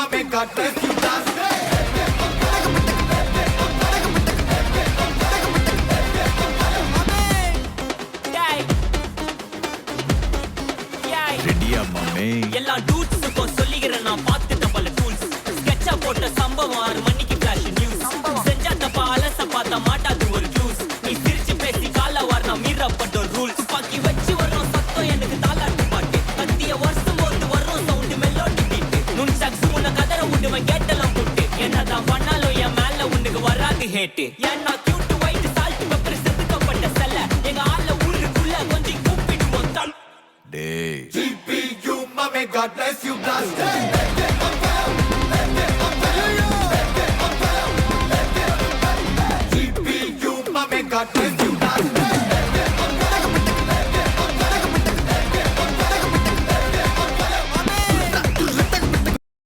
mommy, God bless you, bless me. ரெடியா மாமே? எல்லா டூட்ஸுக்கும் சொல்லிக்கிறேன் நான் பார்த்துட்ட பல டூல்ஸ். ஸ்கெட்சா போட்ட சம்பவம் 6 மணிக்கு ஃபிளாஷ் நியூஸ். செஞ்சா தப்பா அலச பார்த்தா மாட்டாது ஒரு ஜூஸ். நீ சிரிச்சு பேசி கால வாரினா மீறப்பட்ட ரூல்ஸ். துப்பாக்கி வச்சு வர்றோம் சத்தம் எனக்கு தாலாட்டு பாட்டு. கத்திய வருஷம் போது வர்றோம் சவுண்டு மெல்லோடி பீட்டு. நுண் சக்ஸ் உன்னை கதற விடுவேன் கேட்டெல்லாம் போட்டு. என்னதான் பண்ணாலும் என் மேல உனக்கு வராது ஹேட்டு. ஏன்னா கியூட் ஒயிட் சால்ட் பெப்பர் செதுக்கப்பட்ட செல்ல. எங்க ஆள ஊருக்குள்ள கொஞ்சம் கூப்பிடுவோம் தல். டேய் GPU, mommy, God bless you, bless me. GPU, mommy, God bless you.